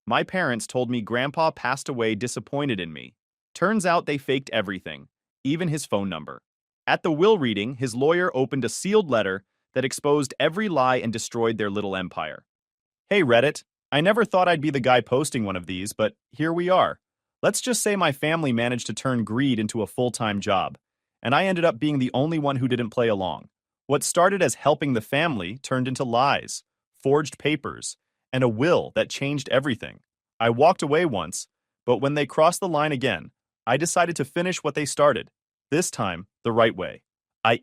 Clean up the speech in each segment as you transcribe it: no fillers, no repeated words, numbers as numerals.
My parents told me Grandpa passed away disappointed in me. Turns out they faked everything, even his phone number. At the will reading, his lawyer opened a sealed letter that exposed every lie and destroyed their little empire. Hey Reddit, I never thought I'd be the guy posting one of these, but here we are. Let's just say my family managed to turn greed into a full-time job, and I ended up being the only one who didn't play along. What started as helping the family turned into lies, forged papers, and a will that changed everything. I walked away once, but when they crossed the line again, I decided to finish what they started, this time the right way.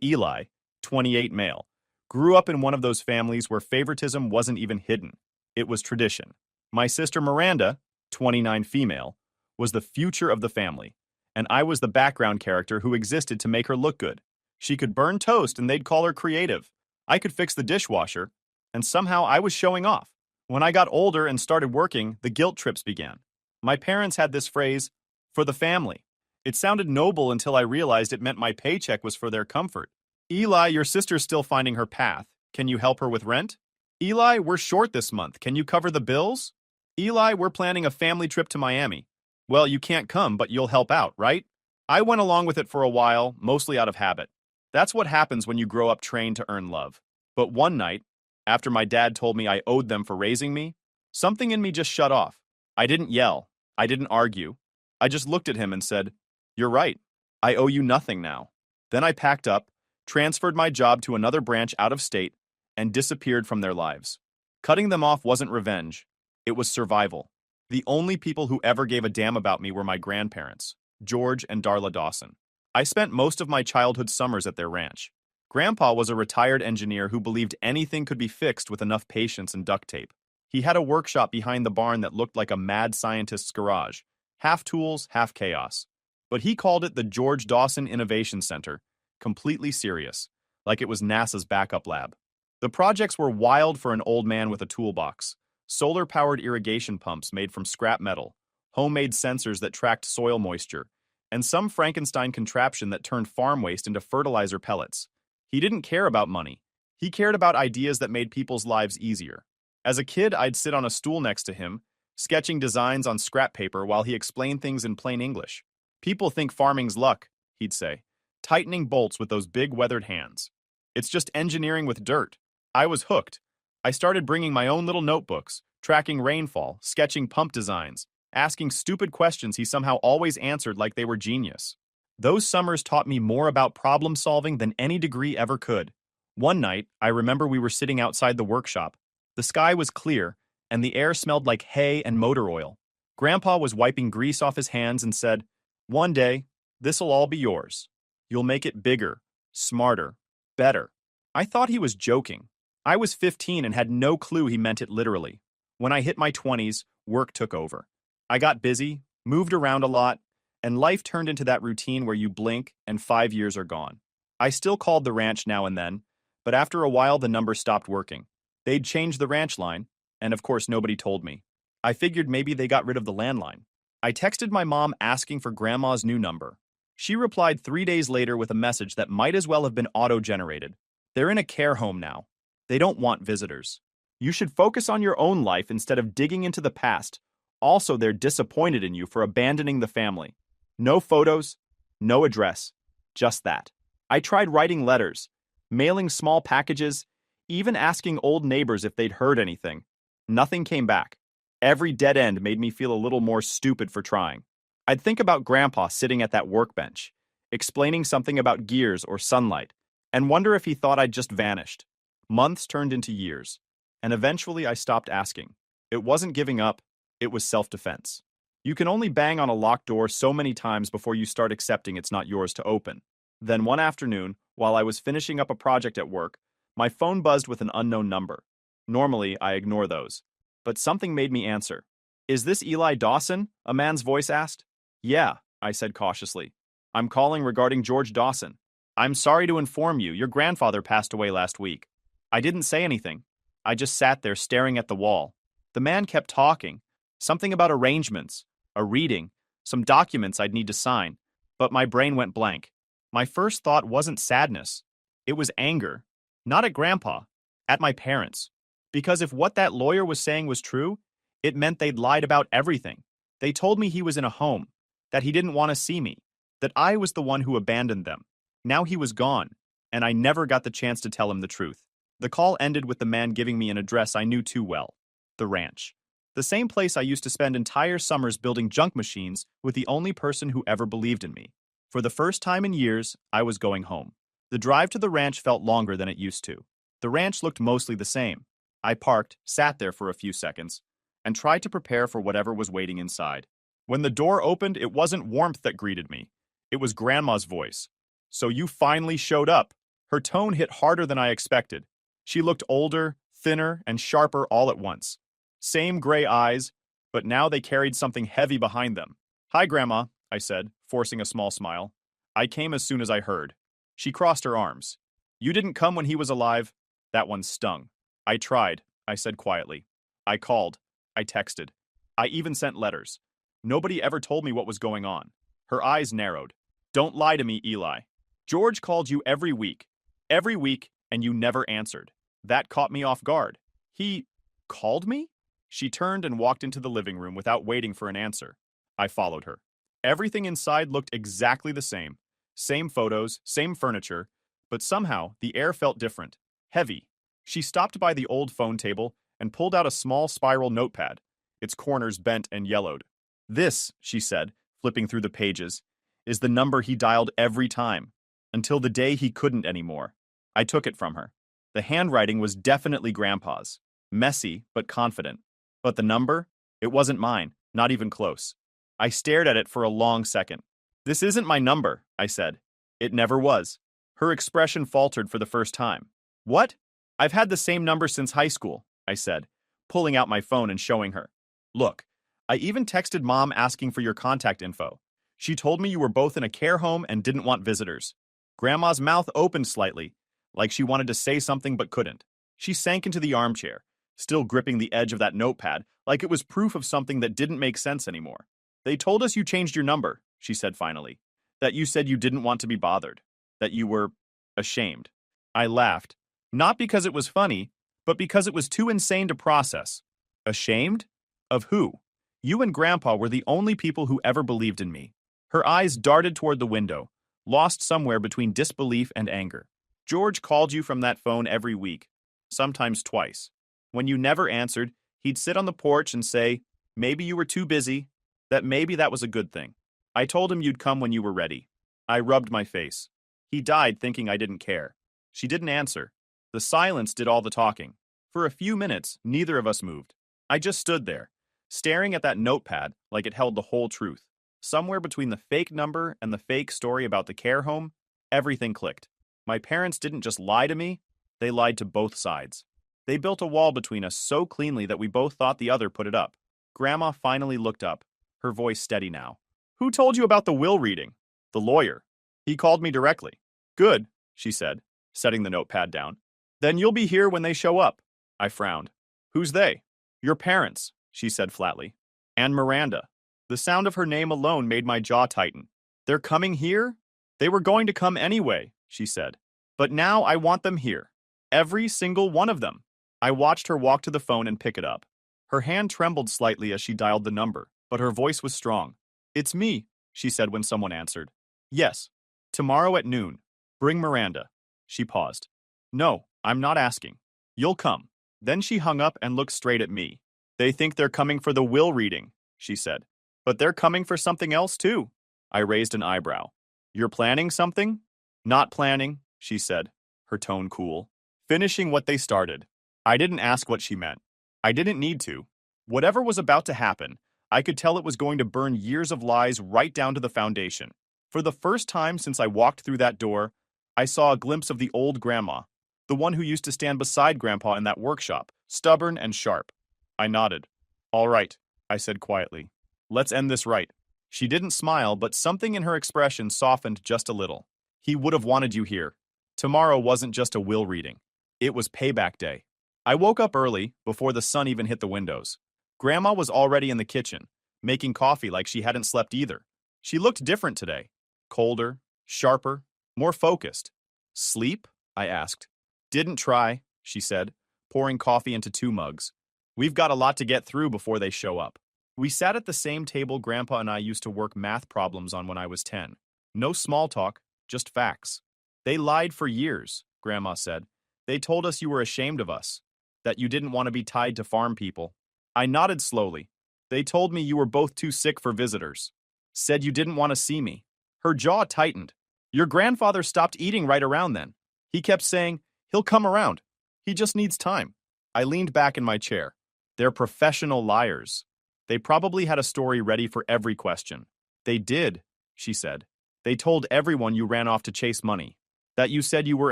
Eli, 28 male, grew up in one of those families where favoritism wasn't even hidden. It was tradition. My sister Miranda, 29 female, was the future of the family, and I was the background character who existed to make her look good. She could burn toast and they'd call her creative. I could fix the dishwasher, and somehow I was showing off. When I got older and started working, the guilt trips began. My parents had this phrase, for the family. It sounded noble until I realized it meant my paycheck was for their comfort. Eli, your sister's still finding her path. Can you help her with rent? Eli, we're short this month. Can you cover the bills? Eli, we're planning a family trip to Miami. Well, you can't come, but you'll help out, right? I went along with it for a while, mostly out of habit. That's what happens when you grow up trained to earn love. But one night, after my dad told me I owed them for raising me, something in me just shut off. I didn't yell. I didn't argue. I just looked at him and said, "You're right. I owe you nothing now." Then I packed up, transferred my job to another branch out of state, and disappeared from their lives. Cutting them off wasn't revenge. It was survival. The only people who ever gave a damn about me were my grandparents, George and Darla Dawson. I spent most of my childhood summers at their ranch. Grandpa was a retired engineer who believed anything could be fixed with enough patience and duct tape. He had a workshop behind the barn that looked like a mad scientist's garage, half tools, half chaos. But he called it the George Dawson Innovation Center, completely serious, like it was NASA's backup lab. The projects were wild for an old man with a toolbox. Solar-powered irrigation pumps made from scrap metal, homemade sensors that tracked soil moisture, and some Frankenstein contraption that turned farm waste into fertilizer pellets. He didn't care about money. He cared about ideas that made people's lives easier. As a kid, I'd sit on a stool next to him, sketching designs on scrap paper while he explained things in plain English. "People think farming's luck," he'd say, tightening bolts with those big weathered hands. "It's just engineering with dirt." I was hooked. I started bringing my own little notebooks, tracking rainfall, sketching pump designs, asking stupid questions he somehow always answered like they were genius. Those summers taught me more about problem solving than any degree ever could. One night, I remember we were sitting outside the workshop. The sky was clear, and the air smelled like hay and motor oil. Grandpa was wiping grease off his hands and said, "One day, this'll all be yours. You'll make it bigger, smarter, better." I thought he was joking. I was 15 and had no clue he meant it literally. When I hit my 20s, work took over. I got busy, moved around a lot, and life turned into that routine where you blink and 5 years are gone. I still called the ranch now and then, but after a while the number stopped working. They'd changed the ranch line, and of course nobody told me. I figured maybe they got rid of the landline. I texted my mom asking for Grandma's new number. She replied 3 days later with a message that might as well have been auto-generated. "They're in a care home now. They don't want visitors. You should focus on your own life instead of digging into the past. Also, they're disappointed in you for abandoning the family." No photos, no address, just that. I tried writing letters, mailing small packages, even asking old neighbors if they'd heard anything. Nothing came back. Every dead end made me feel a little more stupid for trying. I'd think about Grandpa sitting at that workbench, explaining something about gears or sunlight, and wonder if he thought I'd just vanished. Months turned into years, and eventually I stopped asking. It wasn't giving up, it was self-defense. You can only bang on a locked door so many times before you start accepting it's not yours to open. Then one afternoon, while I was finishing up a project at work, my phone buzzed with an unknown number. Normally, I ignore those. But something made me answer. "Is this Eli Dawson?" a man's voice asked. "Yeah," I said cautiously. "I'm calling regarding George Dawson. I'm sorry to inform you, your grandfather passed away last week." I didn't say anything. I just sat there staring at the wall. The man kept talking. Something about arrangements, a reading, some documents I'd need to sign. But my brain went blank. My first thought wasn't sadness. It was anger. Not at Grandpa, at my parents. Because if what that lawyer was saying was true, It meant they'd lied about everything. They told me he was in a home, that he didn't want to see me, that I was the one who abandoned them. Now he was gone, and I never got the chance to tell him the truth. The call ended with the man giving me an address I knew too well, the ranch. The same place I used to spend entire summers building junk machines with the only person who ever believed in me. For the first time in years, I was going home. The drive to the ranch felt longer than it used to. The ranch looked mostly the same. I parked, sat there for a few seconds, and tried to prepare for whatever was waiting inside. When the door opened, it wasn't warmth that greeted me. It was Grandma's voice. "So you finally showed up." Her tone hit harder than I expected. She looked older, thinner, and sharper all at once. Same gray eyes, but now they carried something heavy behind them. "Hi, Grandma," I said, forcing a small smile. "I came as soon as I heard." She crossed her arms. "You didn't come when he was alive?" That one stung. "I tried," I said quietly. "I called. I texted. I even sent letters. Nobody ever told me what was going on." Her eyes narrowed. "Don't lie to me, Eli. George called you every week, and you never answered. That caught me off guard. He called me?" She turned and walked into the living room without waiting for an answer. I followed her. Everything inside looked exactly the same. Same photos, same furniture, but somehow the air felt different. Heavy. She stopped by the old phone table and pulled out a small spiral notepad, its corners bent and yellowed. "This," she said, flipping through the pages, "is the number he dialed every time, until the day he couldn't anymore." I took it from her. The handwriting was definitely Grandpa's. Messy, but confident. But the number? It wasn't mine, not even close. I stared at it for a long second. "This isn't my number," I said. "It never was." Her expression faltered for the first time. "What?" "I've had the same number since high school," I said, pulling out my phone and showing her. "Look, I even texted Mom asking for your contact info. She told me you were both in a care home and didn't want visitors." Grandma's mouth opened slightly, like she wanted to say something but couldn't. She sank into the armchair, still gripping the edge of that notepad like it was proof of something that didn't make sense anymore. "They told us you changed your number," she said finally. "That you said you didn't want to be bothered. That you were ashamed." I laughed. Not because it was funny, but because it was too insane to process. Ashamed? Of who? You and Grandpa were the only people who ever believed in me. Her eyes darted toward the window, lost somewhere between disbelief and anger. "George called you from that phone every week, sometimes twice. When you never answered, he'd sit on the porch and say, maybe you were too busy, that maybe that was a good thing. I told him you'd come when you were ready." I rubbed my face. He died thinking I didn't care. She didn't answer. The silence did all the talking. For a few minutes, neither of us moved. I just stood there, staring at that notepad like it held the whole truth. Somewhere between the fake number and the fake story about the care home, everything clicked. My parents didn't just lie to me, they lied to both sides. They built a wall between us so cleanly that we both thought the other put it up. Grandma finally looked up, her voice steady now. "Who told you about the will reading?" "The lawyer. He called me directly." "Good," she said, setting the notepad down. "Then you'll be here when they show up." I frowned. "Who's they?" "Your parents," she said flatly. "And Miranda." The sound of her name alone made my jaw tighten. "They're coming here?" "They were going to come anyway," she said. "But now I want them here. Every single one of them." I watched her walk to the phone and pick it up. Her hand trembled slightly as she dialed the number, but her voice was strong. "It's me," she said when someone answered. "Yes. Tomorrow at noon. Bring Miranda." She paused. "No, I'm not asking. You'll come." Then she hung up and looked straight at me. "They think they're coming for the will reading," she said. "But they're coming for something else too." I raised an eyebrow. "You're planning something?" "Not planning," she said, her tone cool. "Finishing what they started." I didn't ask what she meant. I didn't need to. Whatever was about to happen, I could tell it was going to burn years of lies right down to the foundation. For the first time since I walked through that door, I saw a glimpse of the old grandma, the one who used to stand beside Grandpa in that workshop, stubborn and sharp. I nodded. "All right," I said quietly. "Let's end this right." She didn't smile, but something in her expression softened just a little. "He would have wanted you here. Tomorrow wasn't just a will reading. It was payback day." I woke up early, before the sun even hit the windows. Grandma was already in the kitchen, making coffee like she hadn't slept either. She looked different today. Colder, sharper, more focused. "Sleep?" I asked. "Didn't try," she said, pouring coffee into 2 mugs. We've got a lot to get through before they show up. We sat at the same table Grandpa and I used to work math problems on when I was 10. No small talk, just facts. They lied for years, Grandma said. They told us you were ashamed of us, that you didn't want to be tied to farm people. I nodded slowly. They told me you were both too sick for visitors. Said you didn't want to see me. Her jaw tightened. Your grandfather stopped eating right around then. He kept saying, he'll come around. He just needs time. I leaned back in my chair. They're professional liars. They probably had a story ready for every question. They did, she said. They told everyone you ran off to chase money. That you said you were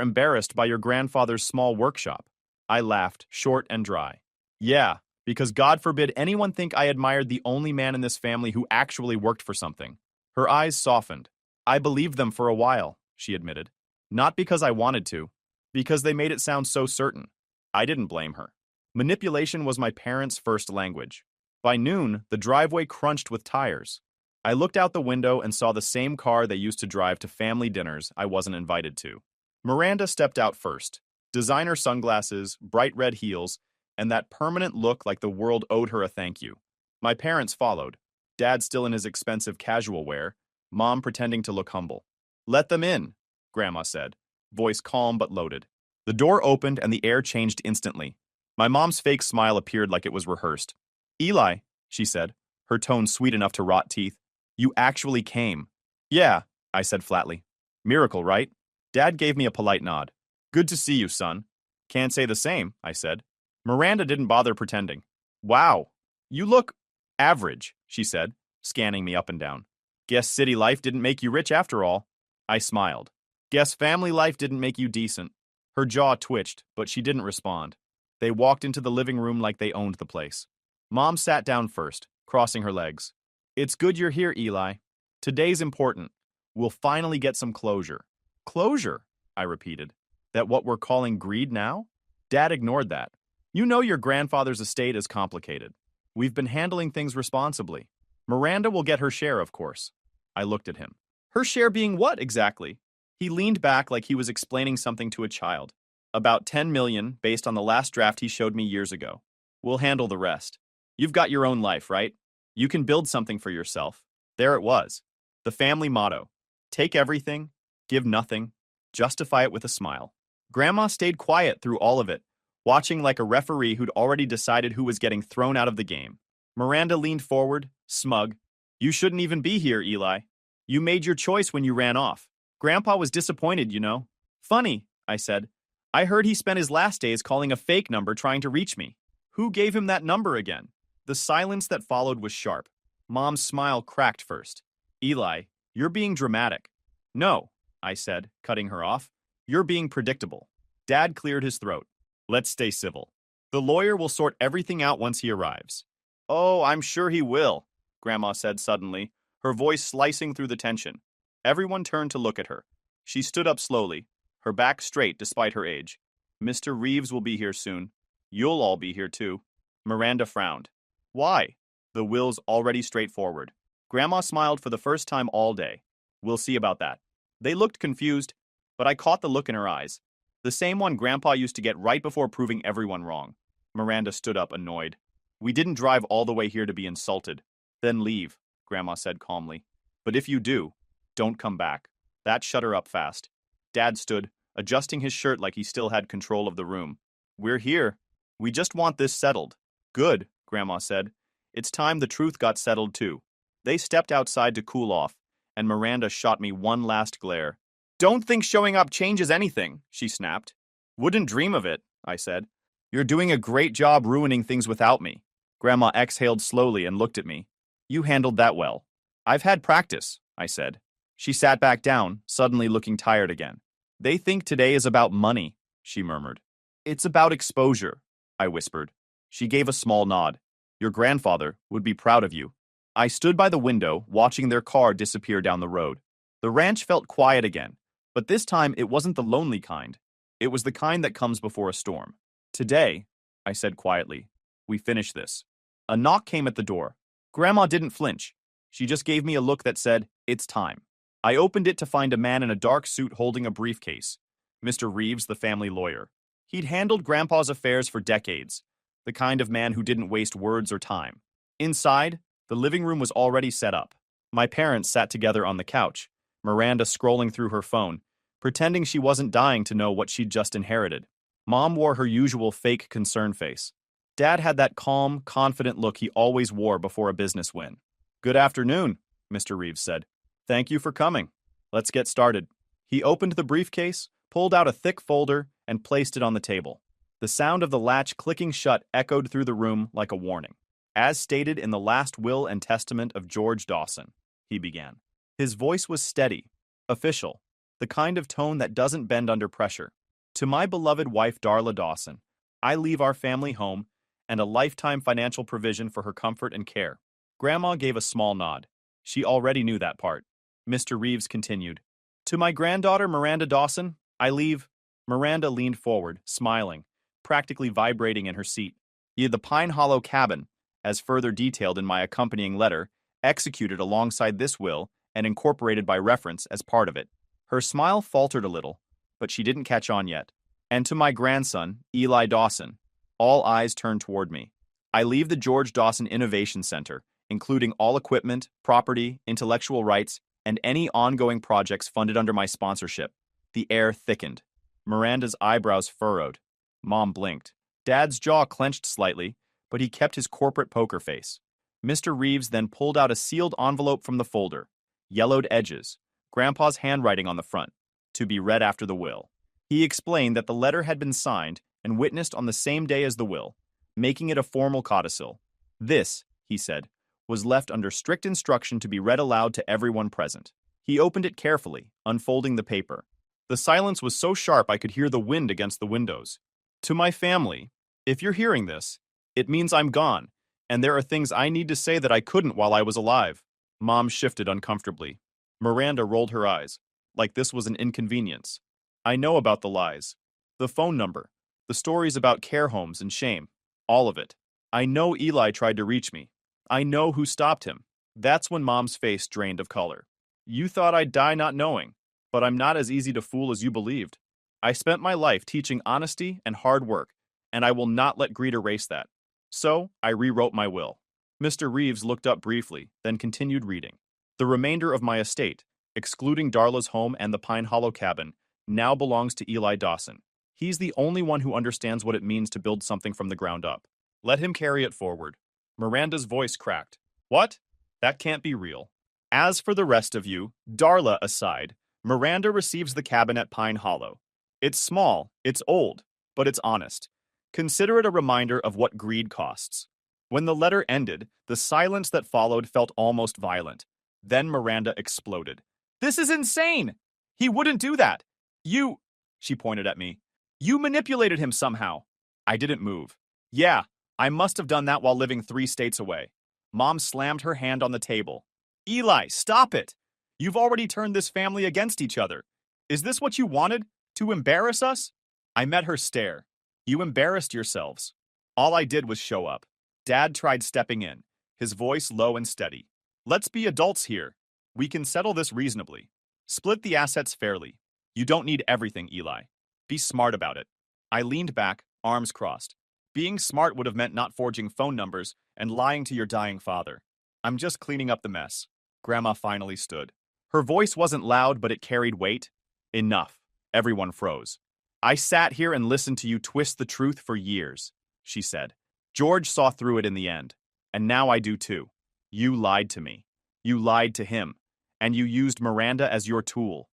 embarrassed by your grandfather's small workshop. I laughed, short and dry. Yeah, because God forbid anyone think I admired the only man in this family who actually worked for something. Her eyes softened. I believed them for a while, she admitted. Not because I wanted to, because they made it sound so certain. I didn't blame her. Manipulation was my parents' first language. By noon, the driveway crunched with tires. I looked out the window and saw the same car they used to drive to family dinners I wasn't invited to. Miranda stepped out first. Designer sunglasses, bright red heels, and that permanent look like the world owed her a thank you. My parents followed. Dad still in his expensive casual wear, Mom pretending to look humble. Let them in, Grandma said, voice calm but loaded. The door opened and the air changed instantly. My mom's fake smile appeared like it was rehearsed. Eli, she said, her tone sweet enough to rot teeth, you actually came. Yeah, I said flatly. Miracle, right? Dad gave me a polite nod. Good to see you, son. Can't say the same, I said. Miranda didn't bother pretending. Wow, you look average, she said, scanning me up and down. Guess city life didn't make you rich after all. I smiled. Guess family life didn't make you decent. Her jaw twitched, but she didn't respond. They walked into the living room like they owned the place. Mom sat down first, crossing her legs. It's good you're here, Eli. Today's important. We'll finally get some closure. Closure, I repeated. That what we're calling greed now? Dad ignored that. You know your grandfather's estate is complicated. We've been handling things responsibly. Miranda will get her share, of course. I looked at him. Her share being what, exactly? He leaned back like he was explaining something to a child. About 10 million, based on the last draft he showed me years ago. We'll handle the rest. You've got your own life, right? You can build something for yourself. There it was. The family motto. Take everything, give nothing, justify it with a smile. Grandma stayed quiet through all of it, watching like a referee who'd already decided who was getting thrown out of the game. Miranda leaned forward, smug. You shouldn't even be here, Eli. You made your choice when you ran off. Grandpa was disappointed, you know. Funny, I said. I heard he spent his last days calling a fake number trying to reach me. Who gave him that number again? The silence that followed was sharp. Mom's smile cracked first. Eli, you're being dramatic. No, I said, cutting her off. You're being predictable. Dad cleared his throat. Let's stay civil. The lawyer will sort everything out once he arrives. Oh, I'm sure he will, Grandma said suddenly, her voice slicing through the tension. Everyone turned to look at her. She stood up slowly, her back straight despite her age. Mr. Reeves will be here soon. You'll all be here too. Miranda frowned. Why? The will's already straightforward. Grandma smiled for the first time all day. We'll see about that. They looked confused, but I caught the look in her eyes. The same one Grandpa used to get right before proving everyone wrong. Miranda stood up, annoyed. We didn't drive all the way here to be insulted. Then leave, Grandma said calmly. But if you do, don't come back. That shut her up fast. Dad stood, adjusting his shirt like he still had control of the room. We're here. We just want this settled. Good, Grandma said. It's time the truth got settled too. They stepped outside to cool off, and Miranda shot me one last glare. Don't think showing up changes anything, she snapped. Wouldn't dream of it, I said. You're doing a great job ruining things without me. Grandma exhaled slowly and looked at me. You handled that well. I've had practice, I said. She sat back down, suddenly looking tired again. They think today is about money, she murmured. It's about exposure, I whispered. She gave a small nod. Your grandfather would be proud of you. I stood by the window, watching their car disappear down the road. The ranch felt quiet again, but this time it wasn't the lonely kind. It was the kind that comes before a storm. Today, I said quietly, we finish this. A knock came at the door. Grandma didn't flinch. She just gave me a look that said, it's time. I opened it to find a man in a dark suit holding a briefcase. Mr. Reeves, the family lawyer. He'd handled Grandpa's affairs for decades, the kind of man who didn't waste words or time. Inside, the living room was already set up. My parents sat together on the couch, Miranda scrolling through her phone, pretending she wasn't dying to know what she'd just inherited. Mom wore her usual fake concern face. Dad had that calm, confident look he always wore before a business win. "Good afternoon," Mr. Reeves said. "Thank you for coming. Let's get started." He opened the briefcase, pulled out a thick folder, and placed it on the table. The sound of the latch clicking shut echoed through the room like a warning. "As stated in the last will and testament of George Dawson," he began. His voice was steady, official, the kind of tone that doesn't bend under pressure. "To my beloved wife Darla Dawson, I leave our family home and a lifetime financial provision for her comfort and care." Grandma gave a small nod. She already knew that part. Mr. Reeves continued. "To my granddaughter Miranda Dawson, I leave—" Miranda leaned forward, smiling, practically vibrating in her seat. "The Pine Hollow cabin, as further detailed in my accompanying letter, executed alongside this will and incorporated by reference as part of it." Her smile faltered a little, but she didn't catch on yet. "And to my grandson, Eli Dawson." All eyes turned toward me. "I leave the George Dawson Innovation Center, including all equipment, property, intellectual rights, and any ongoing projects funded under my sponsorship." The air thickened. Miranda's eyebrows furrowed. Mom blinked. Dad's jaw clenched slightly, but he kept his corporate poker face. Mr. Reeves then pulled out a sealed envelope from the folder. Yellowed edges, Grandpa's handwriting on the front, to be read after the will. He explained that the letter had been signed and witnessed on the same day as the will, making it a formal codicil. This, he said, was left under strict instruction to be read aloud to everyone present. He opened it carefully, unfolding the paper. The silence was so sharp I could hear the wind against the windows. "To my family, if you're hearing this, it means I'm gone, and there are things I need to say that I couldn't while I was alive." Mom shifted uncomfortably. Miranda rolled her eyes, like this was an inconvenience. "I know about the lies. The phone number. The stories about care homes and shame. All of it. I know Eli tried to reach me. I know who stopped him." That's when Mom's face drained of color. "You thought I'd die not knowing, but I'm not as easy to fool as you believed. I spent my life teaching honesty and hard work, and I will not let greed erase that. So, I rewrote my will." Mr. Reeves looked up briefly, then continued reading. "The remainder of my estate, excluding Darla's home and the Pine Hollow cabin, now belongs to Eli Dawson. He's the only one who understands what it means to build something from the ground up. Let him carry it forward." Miranda's voice cracked. "What? That can't be real. As for the rest of you, Darla aside, Miranda receives the cabin at Pine Hollow. It's small, it's old, but it's honest. Consider it a reminder of what greed costs." When the letter ended, the silence that followed felt almost violent. Then Miranda exploded. "This is insane! He wouldn't do that! You—" she pointed at me. "You manipulated him somehow." I didn't move. "Yeah, I must have done that while living 3 states away." Mom slammed her hand on the table. "Eli, stop it! You've already turned this family against each other. Is this what you wanted? To embarrass us?" I met her stare. "You embarrassed yourselves. All I did was show up." Dad tried stepping in, his voice low and steady. "Let's be adults here. We can settle this reasonably. Split the assets fairly. You don't need everything, Eli. Be smart about it." I leaned back, arms crossed. Being smart would have meant not forging phone numbers and lying to your dying father. "I'm just cleaning up the mess." Grandma finally stood. Her voice wasn't loud, but it carried weight. "Enough." Everyone froze. "I sat here and listened to you twist the truth for years," she said. "George saw through it in the end, and now I do too. You lied to me. You lied to him, and you used Miranda as your tool."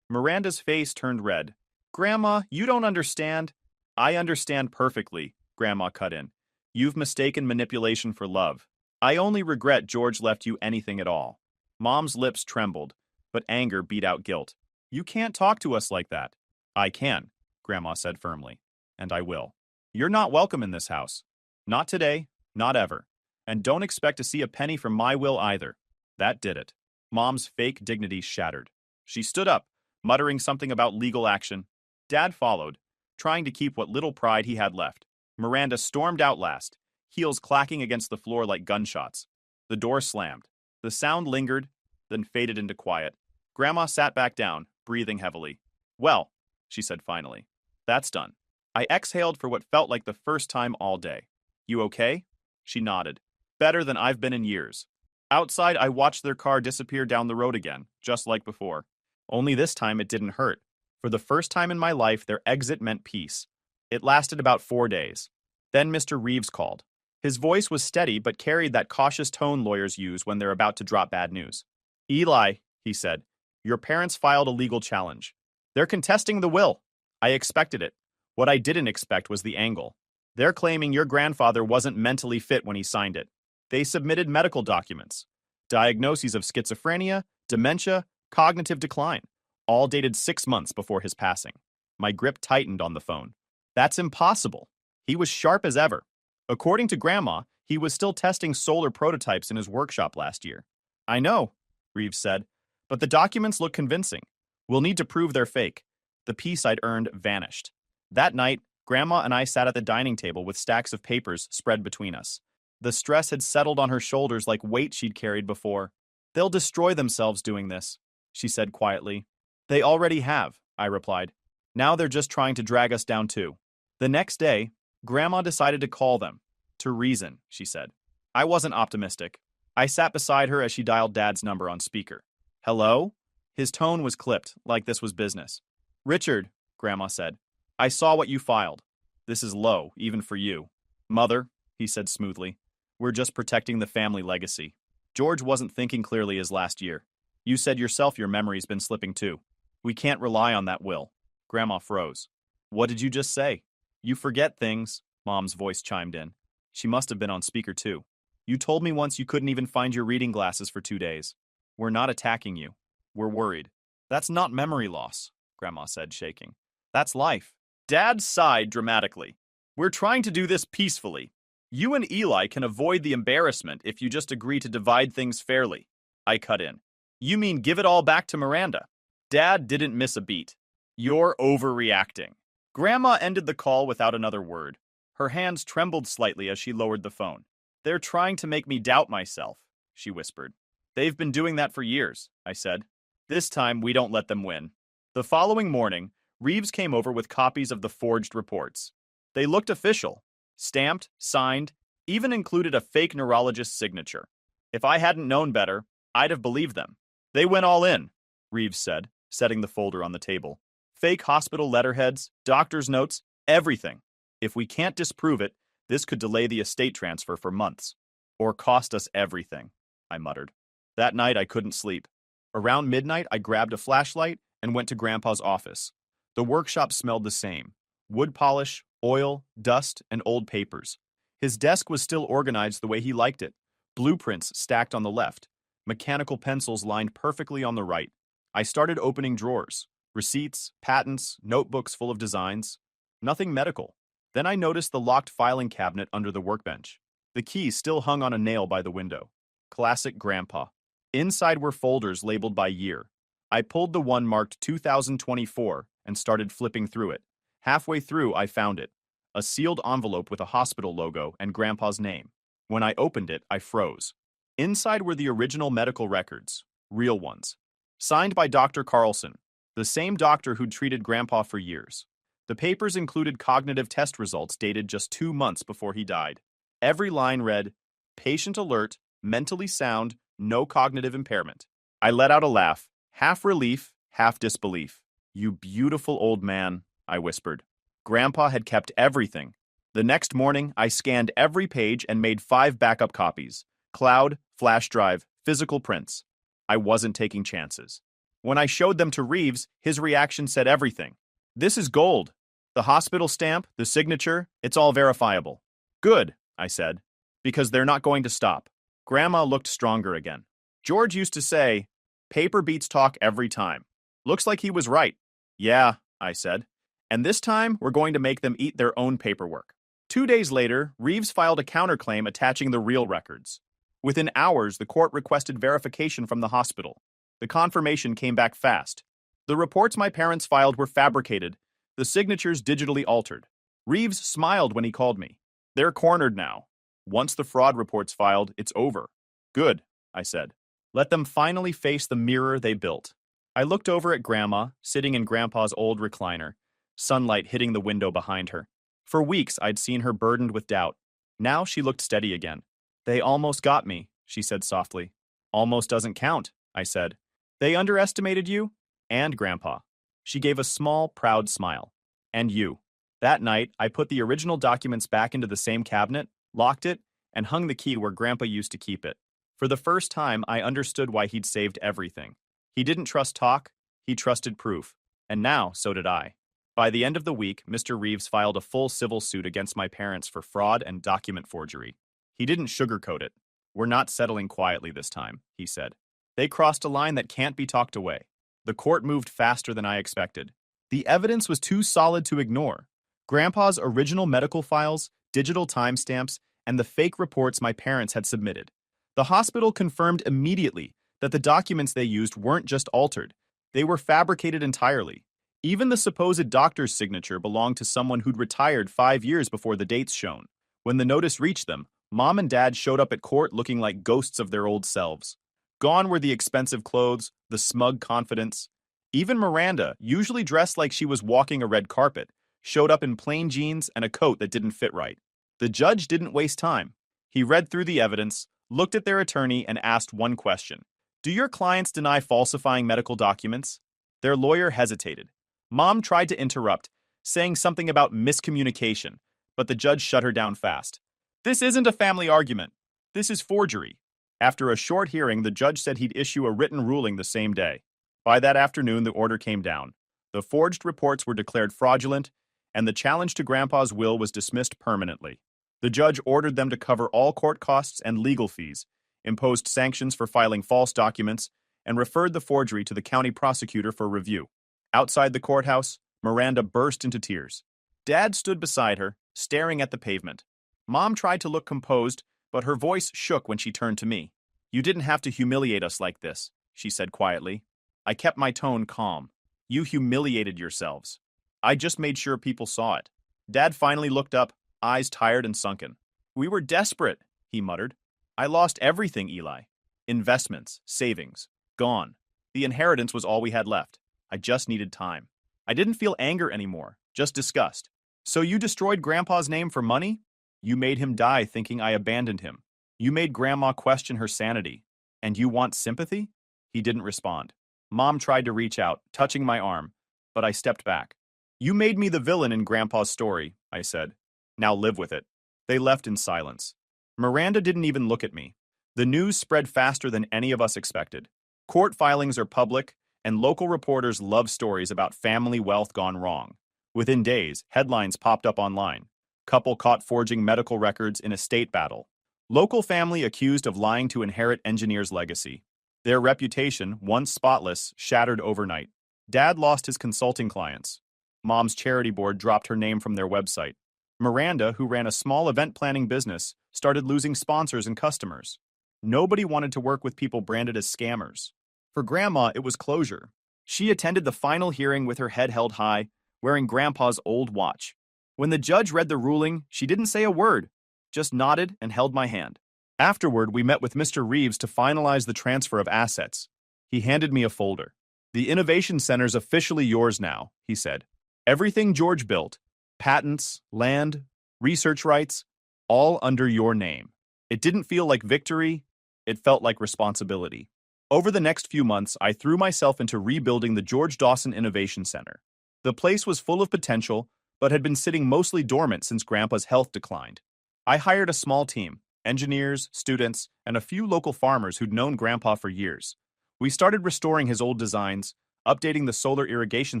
Miranda's face turned red. "Grandma, you don't understand." "I understand perfectly," Grandma cut in. "You've mistaken manipulation for love. I only regret George left you anything at all." Mom's lips trembled, but anger beat out guilt. "You can't talk to us like that." "I can," Grandma said firmly, "and I will. You're not welcome in this house. Not today, not ever. And don't expect to see a penny from my will either." That did it. Mom's fake dignity shattered. She stood up, muttering something about legal action. Dad followed, trying to keep what little pride he had left. Miranda stormed out last, heels clacking against the floor like gunshots. The door slammed. The sound lingered, then faded into quiet. Grandma sat back down, breathing heavily. "Well," she said finally, "that's done." I exhaled for what felt like the first time all day. You okay? She nodded. Better than I've been in years. Outside, I watched their car disappear down the road again, just like before. Only this time it didn't hurt. For the first time in my life, their exit meant peace. It lasted about 4 days. Then Mr. Reeves called. His voice was steady but carried that cautious tone lawyers use when they're about to drop bad news. Eli, he said, your parents filed a legal challenge. They're contesting the will. I expected it. What I didn't expect was the angle. They're claiming your grandfather wasn't mentally fit when he signed it. They submitted medical documents. Diagnoses of schizophrenia, dementia, cognitive decline, all dated 6 months before his passing. My grip tightened on the phone. That's impossible. He was sharp as ever. According to Grandma, he was still testing solar prototypes in his workshop last year. I know, Reeves said, but the documents look convincing. We'll need to prove they're fake. The peace I'd earned vanished. That night, Grandma and I sat at the dining table with stacks of papers spread between us. The stress had settled on her shoulders like weight she'd carried before. They'll destroy themselves doing this, she said quietly. They already have, I replied. Now they're just trying to drag us down too. The next day, Grandma decided to call them. To reason, she said. I wasn't optimistic. I sat beside her as she dialed Dad's number on speaker. Hello? His tone was clipped, like this was business. Richard, Grandma said, I saw what you filed. This is low, even for you. Mother, he said smoothly, we're just protecting the family legacy. George wasn't thinking clearly his last year. You said yourself your memory's been slipping too. We can't rely on that will. Grandma froze. What did you just say? You forget things, Mom's voice chimed in. She must have been on speaker too. You told me once you couldn't even find your reading glasses for 2 days. We're not attacking you. We're worried. That's not memory loss, Grandma said, shaking. That's life. Dad sighed dramatically. We're trying to do this peacefully. You and Eli can avoid the embarrassment if you just agree to divide things fairly. I cut in. You mean give it all back to Miranda? Dad didn't miss a beat. You're overreacting. Grandma ended the call without another word. Her hands trembled slightly as she lowered the phone. They're trying to make me doubt myself, she whispered. They've been doing that for years, I said. This time, we don't let them win. The following morning, Reeves came over with copies of the forged reports. They looked official, stamped, signed, even included a fake neurologist's signature. If I hadn't known better, I'd have believed them. They went all in, Reeves said, setting the folder on the table. Fake hospital letterheads, doctor's notes, everything. If we can't disprove it, this could delay the estate transfer for months. Or cost us everything, I muttered. That night I couldn't sleep. Around midnight, I grabbed a flashlight and went to Grandpa's office. The workshop smelled the same. Wood polish, oil, dust, and old papers. His desk was still organized the way he liked it. Blueprints stacked on the left. Mechanical pencils lined perfectly on the right. I started opening drawers. Receipts, patents, notebooks full of designs. Nothing medical. Then I noticed the locked filing cabinet under the workbench. The key still hung on a nail by the window. Classic Grandpa. Inside were folders labeled by year. I pulled the one marked 2024 and started flipping through it. Halfway through, I found it. A sealed envelope with a hospital logo and Grandpa's name. When I opened it, I froze. Inside were the original medical records, real ones. Signed by Dr. Carlson, the same doctor who'd treated Grandpa for years. The papers included cognitive test results dated just 2 months before he died. Every line read, patient alert, mentally sound, no cognitive impairment. I let out a laugh, half relief, half disbelief. You beautiful old man, I whispered. Grandpa had kept everything. The next morning, I scanned every page and made 5 backup copies. Cloud, flash drive, physical prints. I wasn't taking chances. When I showed them to Reeves, his reaction said everything. This is gold. The hospital stamp, the signature, it's all verifiable. Good, I said, because they're not going to stop. Grandma looked stronger again. George used to say, paper beats talk every time. Looks like he was right. Yeah, I said. And this time, we're going to make them eat their own paperwork. 2 days later, Reeves filed a counterclaim attaching the real records. Within hours, the court requested verification from the hospital. The confirmation came back fast. The reports my parents filed were fabricated, the signatures digitally altered. Reeves smiled when he called me. They're cornered now. Once the fraud report's filed, it's over. Good, I said. Let them finally face the mirror they built. I looked over at Grandma, sitting in Grandpa's old recliner, sunlight hitting the window behind her. For weeks, I'd seen her burdened with doubt. Now she looked steady again. They almost got me, she said softly. Almost doesn't count, I said. They underestimated you? And Grandpa. She gave a small, proud smile. And you. That night, I put the original documents back into the same cabinet, locked it, and hung the key where Grandpa used to keep it. For the first time, I understood why he'd saved everything. He didn't trust talk, he trusted proof. And now, so did I. By the end of the week, Mr. Reeves filed a full civil suit against my parents for fraud and document forgery. He didn't sugarcoat it. We're not settling quietly this time, he said. They crossed a line that can't be talked away. The court moved faster than I expected. The evidence was too solid to ignore. Grandpa's original medical files, digital timestamps, and the fake reports my parents had submitted. The hospital confirmed immediately that the documents they used weren't just altered. They were fabricated entirely. Even the supposed doctor's signature belonged to someone who'd retired 5 years before the dates shown. When the notice reached them, Mom and Dad showed up at court looking like ghosts of their old selves. Gone were the expensive clothes, the smug confidence. Even Miranda, usually dressed like she was walking a red carpet, showed up in plain jeans and a coat that didn't fit right. The judge didn't waste time. He read through the evidence, looked at their attorney, and asked one question. Do your clients deny falsifying medical documents? Their lawyer hesitated. Mom tried to interrupt, saying something about miscommunication, but the judge shut her down fast. This isn't a family argument. This is forgery. After a short hearing, the judge said he'd issue a written ruling the same day. By that afternoon, the order came down. The forged reports were declared fraudulent, and the challenge to Grandpa's will was dismissed permanently. The judge ordered them to cover all court costs and legal fees, imposed sanctions for filing false documents, and referred the forgery to the county prosecutor for review. Outside the courthouse, Miranda burst into tears. Dad stood beside her, staring at the pavement. Mom tried to look composed, but her voice shook when she turned to me. You didn't have to humiliate us like this, she said quietly. I kept my tone calm. You humiliated yourselves. I just made sure people saw it. Dad finally looked up, eyes tired and sunken. We were desperate, he muttered. I lost everything, Eli. Investments, savings, gone. The inheritance was all we had left. I just needed time. I didn't feel anger anymore, just disgust. So you destroyed Grandpa's name for money? You made him die thinking I abandoned him. You made Grandma question her sanity. And you want sympathy? He didn't respond. Mom tried to reach out, touching my arm, but I stepped back. You made me the villain in Grandpa's story, I said. Now live with it. They left in silence. Miranda didn't even look at me. The news spread faster than any of us expected. Court filings are public, and local reporters love stories about family wealth gone wrong. Within days, headlines popped up online. Couple caught forging medical records in estate battle. Local family accused of lying to inherit engineer's legacy. Their reputation, once spotless, shattered overnight. Dad lost his consulting clients. Mom's charity board dropped her name from their website. Miranda, who ran a small event planning business, started losing sponsors and customers. Nobody wanted to work with people branded as scammers. For Grandma, it was closure. She attended the final hearing with her head held high, wearing Grandpa's old watch. When the judge read the ruling, she didn't say a word, just nodded and held my hand. Afterward, we met with Mr. Reeves to finalize the transfer of assets. He handed me a folder. The Innovation Center's officially yours now, he said. Everything George built, patents, land, research rights, all under your name. It didn't feel like victory, it felt like responsibility. Over the next few months, I threw myself into rebuilding the George Dawson Innovation Center. The place was full of potential, but had been sitting mostly dormant since Grandpa's health declined. I hired a small team, engineers, students, and a few local farmers who'd known Grandpa for years. We started restoring his old designs, updating the solar irrigation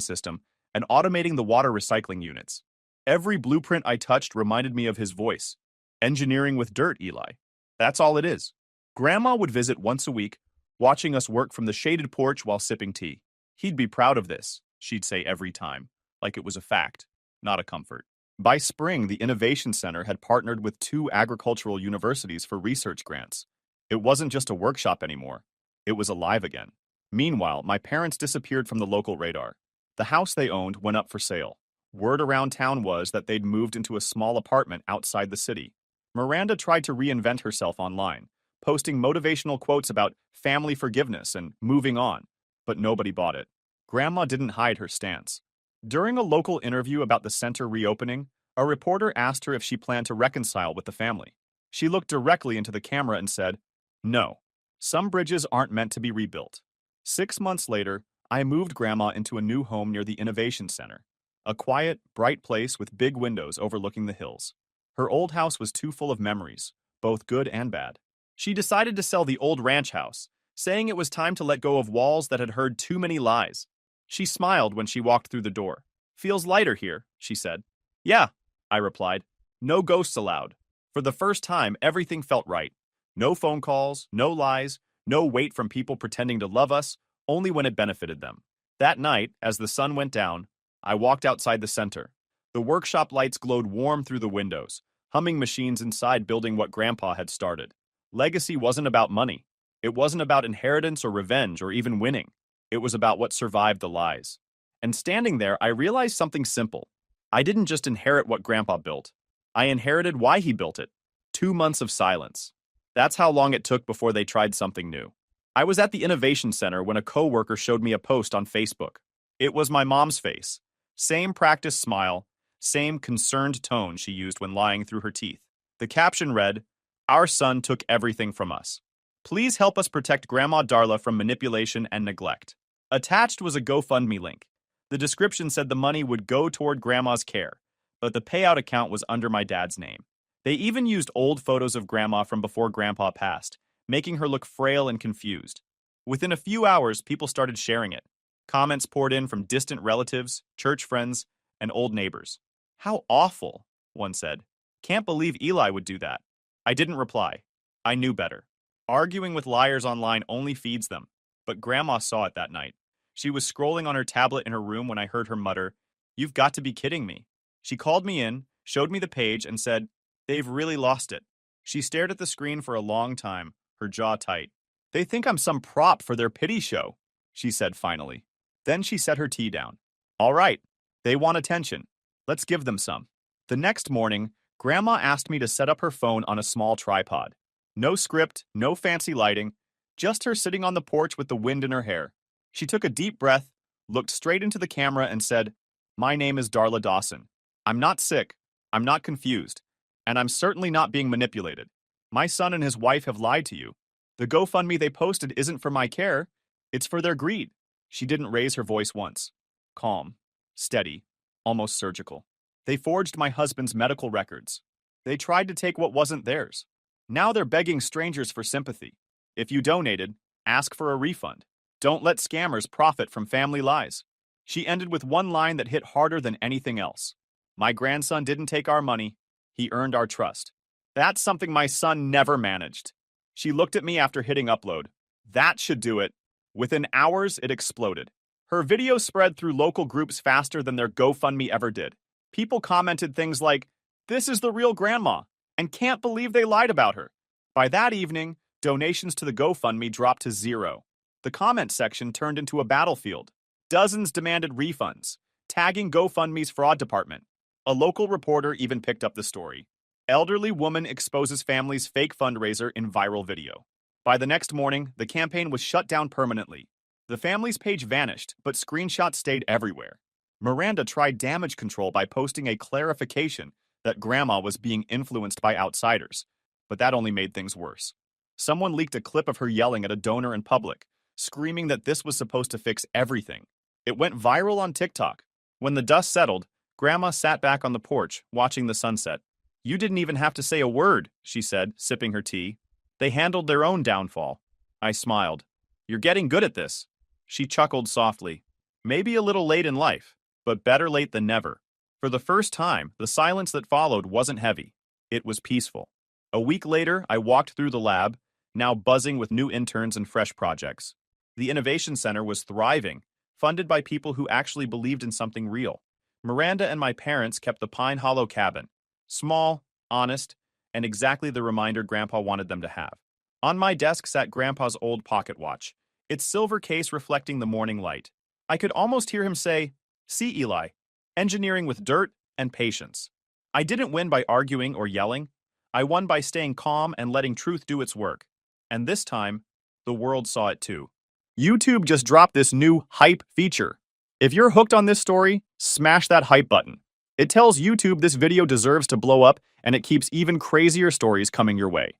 system, and automating the water recycling units. Every blueprint I touched reminded me of his voice. Engineering with dirt, Eli. That's all it is. Grandma would visit once a week, watching us work from the shaded porch while sipping tea. He'd be proud of this, she'd say every time, like it was a fact, not a comfort. By spring, the Innovation Center had partnered with 2 agricultural universities for research grants. It wasn't just a workshop anymore. It was alive again. Meanwhile, my parents disappeared from the local radar. The house they owned went up for sale. Word around town was that they'd moved into a small apartment outside the city. Miranda tried to reinvent herself online, posting motivational quotes about family forgiveness and moving on, but nobody bought it. Grandma didn't hide her stance. During a local interview about the center reopening, A reporter asked her if she planned to reconcile with the family. She looked directly into the camera and said, "No, some bridges aren't meant to be rebuilt." 6 months later, I moved Grandma into a new home near the Innovation Center, a quiet, bright place with big windows overlooking the hills. Her old house was too full of memories, both good and bad. She decided to sell the old ranch house, saying it was time to let go of walls that had heard too many lies. She smiled when she walked through the door. "Feels lighter here," she said. "Yeah," I replied. "No ghosts allowed." For the first time, everything felt right. No phone calls, no lies, no wait from people pretending to love us, only when it benefited them. That night, as the sun went down, I walked outside the center. The workshop lights glowed warm through the windows, humming machines inside building what Grandpa had started. Legacy wasn't about money. It wasn't about inheritance or revenge or even winning. It was about what survived the lies. And standing there, I realized something simple. I didn't just inherit what Grandpa built. I inherited why he built it. 2 months of silence. That's how long it took before they tried something new. I was at the Innovation Center when a coworker showed me a post on Facebook. It was my mom's face. Same practiced smile, same concerned tone she used when lying through her teeth. The caption read, "Our son took everything from us. Please help us protect Grandma Darla from manipulation and neglect." Attached was a GoFundMe link. The description said the money would go toward Grandma's care, but the payout account was under my dad's name. They even used old photos of Grandma from before Grandpa passed, making her look frail and confused. Within a few hours, people started sharing it. Comments poured in from distant relatives, church friends, and old neighbors. "How awful," one said. "Can't believe Eli would do that." I didn't reply. I knew better. Arguing with liars online only feeds them. But Grandma saw it that night. She was scrolling on her tablet in her room when I heard her mutter, "You've got to be kidding me." She called me in, showed me the page, and said, "They've really lost it." She stared at the screen for a long time, her jaw tight. "They think I'm some prop for their pity show," she said finally. Then she set her tea down. "All right, they want attention. Let's give them some." The next morning, Grandma asked me to set up her phone on a small tripod. No script, no fancy lighting, just her sitting on the porch with the wind in her hair. She took a deep breath, looked straight into the camera, and said, "My name is Darla Dawson. I'm not sick, I'm not confused, and I'm certainly not being manipulated. My son and his wife have lied to you. The GoFundMe they posted isn't for my care, it's for their greed." She didn't raise her voice once. Calm, steady, almost surgical. "They forged my husband's medical records. They tried to take what wasn't theirs. Now they're begging strangers for sympathy. If you donated, ask for a refund. Don't let scammers profit from family lies." She ended with one line that hit harder than anything else. "My grandson didn't take our money. He earned our trust. That's something my son never managed." She looked at me after hitting upload. That should do it. Within hours, it exploded. Her video spread through local groups faster than their GoFundMe ever did. People commented things like, "This is the real grandma," and "Can't believe they lied about her." By that evening, donations to the GoFundMe dropped to zero. The comment section turned into a battlefield. Dozens demanded refunds, tagging GoFundMe's fraud department. A local reporter even picked up the story. Elderly woman exposes family's fake fundraiser in viral video. By the next morning, the campaign was shut down permanently. The family's page vanished, but screenshots stayed everywhere. Miranda tried damage control by posting a clarification that Grandma was being influenced by outsiders, but that only made things worse. Someone leaked a clip of her yelling at a donor in public, screaming that this was supposed to fix everything. It went viral on TikTok. When the dust settled, Grandma sat back on the porch, watching the sunset. "You didn't even have to say a word," she said, sipping her tea. "They handled their own downfall." I smiled. "You're getting good at this." She chuckled softly. "Maybe a little late in life, but better late than never." For the first time, the silence that followed wasn't heavy. It was peaceful. A week later, I walked through the lab, now buzzing with new interns and fresh projects. The Innovation Center was thriving, funded by people who actually believed in something real. Miranda and my parents kept the Pine Hollow cabin. Small, honest, and exactly the reminder Grandpa wanted them to have. On my desk sat Grandpa's old pocket watch, its silver case reflecting the morning light. I could almost hear him say, "See, Eli, engineering with dirt and patience." I didn't win by arguing or yelling. I won by staying calm and letting truth do its work. And this time, the world saw it too. YouTube just dropped this new hype feature. If you're hooked on this story, smash that hype button. It tells YouTube this video deserves to blow up, and it keeps even crazier stories coming your way.